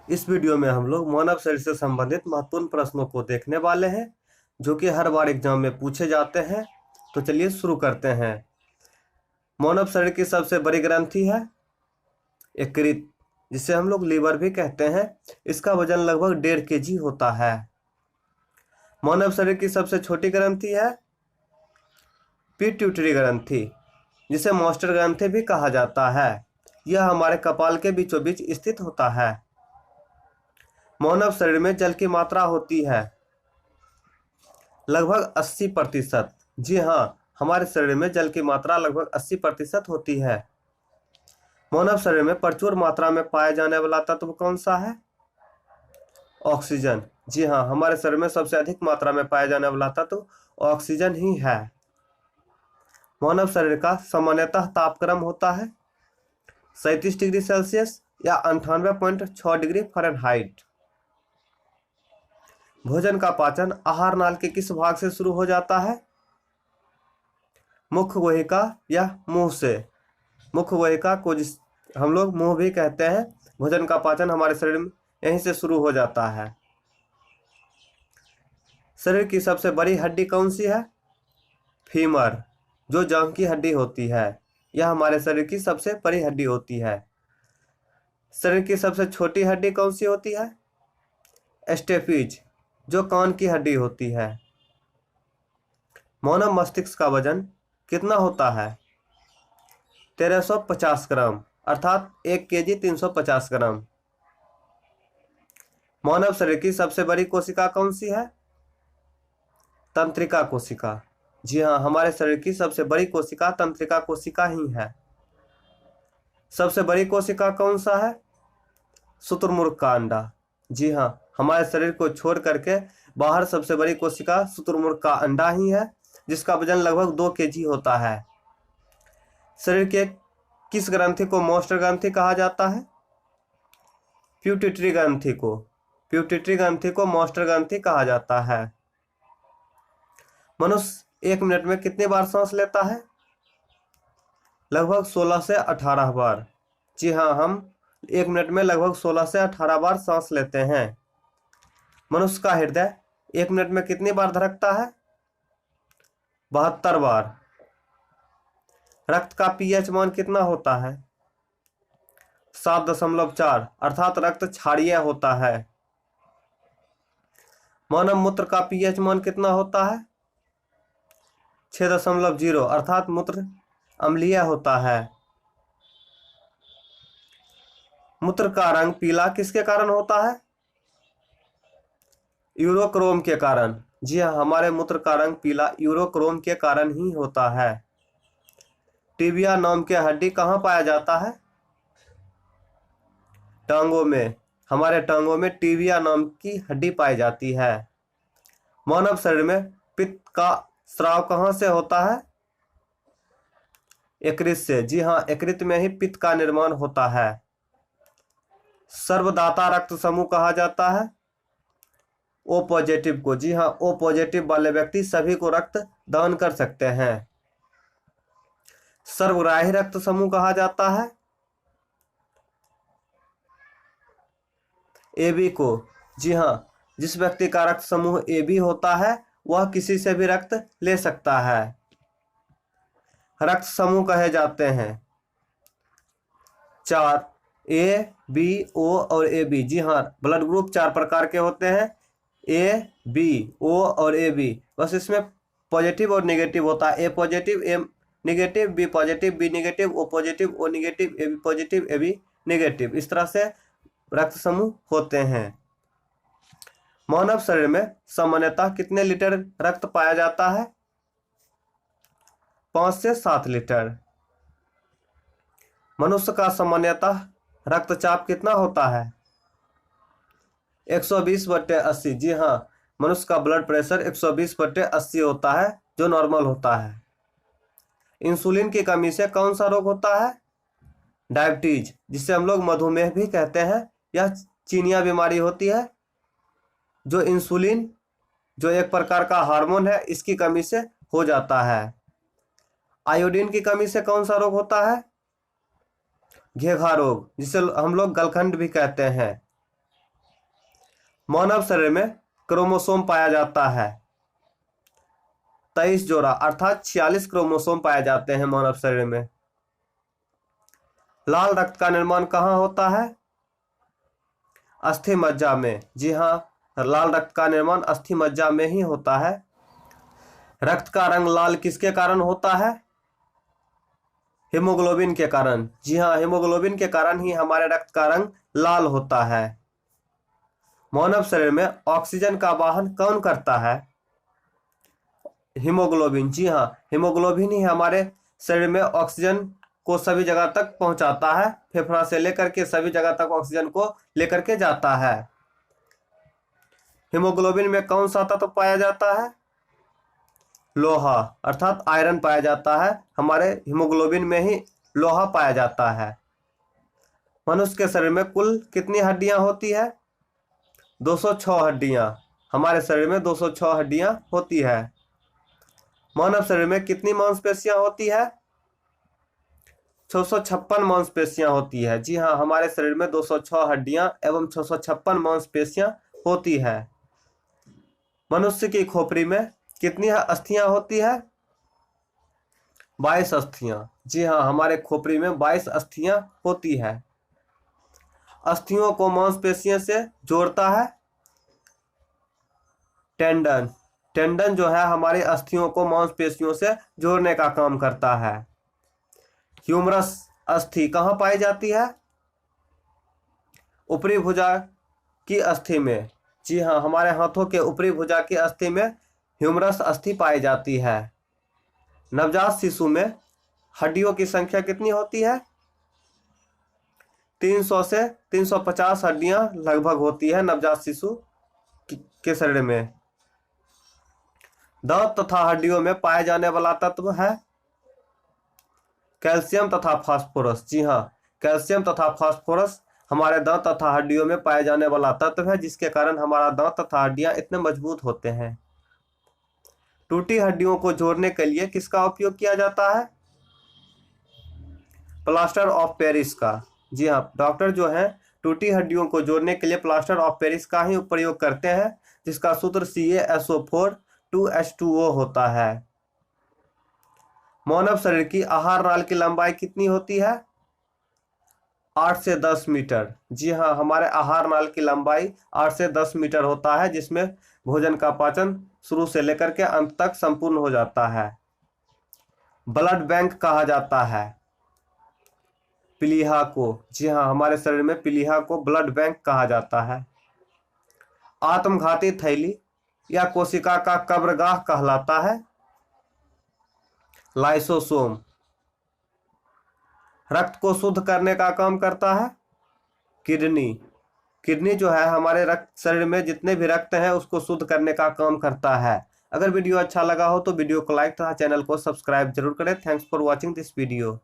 इस वीडियो में हम लोग मानव शरीर से संबंधित महत्वपूर्ण प्रश्नों को देखने वाले हैं जो कि हर बार एग्जाम में पूछे जाते हैं। तो चलिए शुरू करते हैं। मानव शरीर की सबसे बड़ी ग्रंथि है यकृत, जिसे हम लोग लीवर भी कहते हैं। इसका वजन लगभग 1.5 kg होता है। मानव शरीर की सबसे छोटी ग्रंथि है पिट्यूटरी ग्रंथि, जिसे मास्टर ग्रंथि भी कहा जाता है। यह हमारे कपाल के बीचों बीच स्थित होता है। मानव शरीर में जल की मात्रा होती है लगभग 80%। जी हाँ, हमारे शरीर में जल की मात्रा लगभग 80% होती है। मानव शरीर में प्रचुर मात्रा में पाया जाने वाला तत्व कौन सा है? ऑक्सीजन। जी हाँ, हमारे शरीर में सबसे अधिक मात्रा में पाया जाने वाला तत्व ऑक्सीजन ही है। मानव शरीर का सामान्यतः तापक्रम होता है 37 डिग्री सेल्सियस या 98.6 डिग्री फ़ारेनहाइट। भोजन का पाचन आहार नाल के किस भाग से शुरू हो जाता है? मुख वाहिका या मुंह से। मुख वाहिका को जिस हम लोग मुंह भी कहते हैं। भोजन का पाचन हमारे शरीर में यहीं से शुरू हो जाता है। शरीर की सबसे बड़ी हड्डी कौन सी है? फीमर, जो जांघ की हड्डी होती है। यह हमारे शरीर की सबसे बड़ी हड्डी होती है। शरीर की सबसे छोटी हड्डी कौन सी होती है? स्टेपीज, जो कान की हड्डी होती है। मानव मस्तिष्क का वजन कितना होता है? 1350 ग्राम, अर्थात 1 kg 350 ग्राम। मानव शरीर की सबसे बड़ी कोशिका कौन सी है? तंत्रिका कोशिका। जी हाँ, हमारे शरीर की सबसे बड़ी कोशिका तंत्रिका कोशिका ही है। सबसे बड़ी कोशिका कौन सा है? शुतुरमुर्ग का अंडा। जी हाँ, हमारे शरीर को छोड़ करके बाहर सबसे बड़ी कोशिका शुतुरमुर्ग का अंडा ही है, जिसका वजन लगभग 2 kg होता है। शरीर के किस ग्रंथि को मास्टर ग्रंथि कहा जाता है? प्यूटिटरी ग्रंथि को। प्यूटिटरी ग्रंथि को मास्टर ग्रंथि कहा जाता है। मनुष्य 1 मिनट में कितनी बार सांस लेता है? लगभग 16 से 18 बार। जी हाँ, हम 1 मिनट में लगभग 16 से 18 बार सांस लेते हैं। मनुष्य का हृदय 1 मिनट में कितनी बार धड़कता है? 72 बार। रक्त का पीएच मान कितना होता है? 7.4, अर्थात रक्त क्षारीय होता है। मानव मूत्र का पीएच मान कितना होता है? 6.0, अर्थात मूत्र अम्लीय होता है। मूत्र का रंग पीला किसके कारण होता है? यूरोक्रोम के कारण। जी हाँ, हमारे मूत्र का रंग पीला यूरोक्रोम के कारण ही होता है। टिबिया नाम के हड्डी कहाँ पाया जाता है? टांगों में। हमारे टांगों में टिबिया नाम की हड्डी पाई जाती है। मानव शरीर में पित्त का स्राव कहाँ से होता है? यकृत से। जी हाँ, यकृत में ही पित्त का निर्माण होता है। सर्वदाता रक्त समूह कहा जाता है ओ पॉजिटिव को। जी हाँ, ओ पॉजिटिव वाले व्यक्ति सभी को रक्त दान कर सकते हैं। सर्वग्राही रक्त समूह कहा जाता है AB को। जी हाँ, जिस व्यक्ति का रक्त समूह AB होता है वह किसी से भी रक्त ले सकता है। रक्त समूह कहे जाते हैं 4, A, B, O और AB। जी हाँ, ब्लड ग्रुप 4 प्रकार के होते हैं, A, B, O और AB। बस इसमें पॉजिटिव और नेगेटिव होता है। A positive, A negative, B positive, B negative, O positive, O negative, AB positive, AB negative. इस तरह से रक्त समूह होते हैं। मानव शरीर में सामान्यतः कितने लीटर रक्त पाया जाता है? 5 से 7 लीटर। मनुष्य का सामान्यतः रक्तचाप कितना होता है? 120/80। जी हाँ, मनुष्य का ब्लड प्रेशर 120/80 होता है, जो नॉर्मल होता है। इंसुलिन की कमी से कौन सा रोग होता है? डायबिटीज, जिसे हम लोग मधुमेह भी कहते हैं। यह चीनिया बीमारी होती है। जो इंसुलिन, जो एक प्रकार का हार्मोन है, इसकी कमी से हो जाता है। आयोडीन की कमी से कौन सा रोग होता है? घेघा रोग, जिसे हम लोग गलखंड भी कहते हैं। मानव शरीर में क्रोमोसोम पाया जाता है 23 जोड़ा, अर्थात 46 क्रोमोसोम पाए जाते हैं मानव शरीर में। लाल रक्त का निर्माण कहाँ होता है? अस्थि मज्जा में। जी हाँ, लाल रक्त का निर्माण अस्थि मज्जा में ही होता है। रक्त का रंग लाल किसके कारण होता है? हीमोग्लोबिन के कारण। जी हाँ, हीमोग्लोबिन के कारण ही हमारे रक्त का रंग लाल होता है। मानव शरीर में ऑक्सीजन का वाहन कौन करता है? हीमोग्लोबिन। जी हाँ, हीमोग्लोबिन ही हमारे शरीर में ऑक्सीजन को सभी जगह तक पहुंचाता है, फेफड़ा से लेकर के सभी जगह तक ऑक्सीजन को लेकर के जाता है। हीमोग्लोबिन में कौन सा तत्व पाया जाता है? लोहा, अर्थात आयरन पाया जाता है। हमारे हीमोग्लोबिन में ही लोहा पाया जाता है। मनुष्य के शरीर में कुल कितनी हड्डियां होती है? 206 हड्डियां। हमारे शरीर में 206 हड्डियां होती है। मानव शरीर में कितनी मांसपेशियां होती है? 656 मांसपेशियां होती है। जी हाँ, हमारे शरीर में 206 हड्डियां एवं 656 मांसपेशियां होती है। मनुष्य की खोपड़ी में कितनी अस्थियां होती है? 22 अस्थियां। जी हाँ, हमारे खोपड़ी में 22 अस्थियां होती है। अस्थियों को मांसपेशियों से जोड़ता है टेंडन। टेंडन जो है हमारी अस्थियों को मांसपेशियों से जोड़ने का काम करता है। ह्यूमरस अस्थि कहाँ पाई जाती है? ऊपरी भुजा की अस्थि में। जी हाँ, हमारे हाथों के ऊपरी भुजा की अस्थि में ह्यूमरस अस्थि पाई जाती है। नवजात शिशु में हड्डियों की संख्या कितनी होती है? 300 से 350 हड्डियां लगभग होती है नवजात शिशु के शरीर में। दांत तथा हड्डियों में पाए जाने वाला तत्व है कैल्शियम तथा फास्फोरस। जी हाँ, कैल्शियम तथा फास्फोरस हमारे दांत तथा हड्डियों में पाए जाने वाला तत्व है, जिसके कारण हमारा दांत तथा हड्डियां इतने मजबूत होते हैं। टूटी हड्डियों को जोड़ने के लिए किसका उपयोग किया जाता है? प्लास्टर ऑफ पेरिस का। जी हाँ, डॉक्टर जो है टूटी हड्डियों को जोड़ने के लिए प्लास्टर ऑफ पेरिस का ही प्रयोग करते हैं, जिसका सूत्र CaSO4 2H2O होता है। मानव शरीर की आहार नाल की लंबाई कितनी होती है? 8 से 10 मीटर। जी हाँ, हमारे आहार नाल की लंबाई 8 से 10 मीटर होता है, जिसमें भोजन का पाचन शुरू से लेकर के अंत तक संपूर्ण हो जाता है। ब्लड बैंक कहा जाता है प्लीहा को। जी हाँ, हमारे शरीर में प्लीहा को ब्लड बैंक कहा जाता है। आत्मघाती थैली या कोशिका का कब्रगाह कहलाता है लाइसोसोम। रक्त को शुद्ध करने का काम करता है किडनी। किडनी जो है हमारे रक्त शरीर में जितने भी रक्त हैं उसको शुद्ध करने का काम करता है। अगर वीडियो अच्छा लगा हो तो वीडियो को लाइक तथा चैनल को सब्सक्राइब जरूर करें। Thanks for watching this video.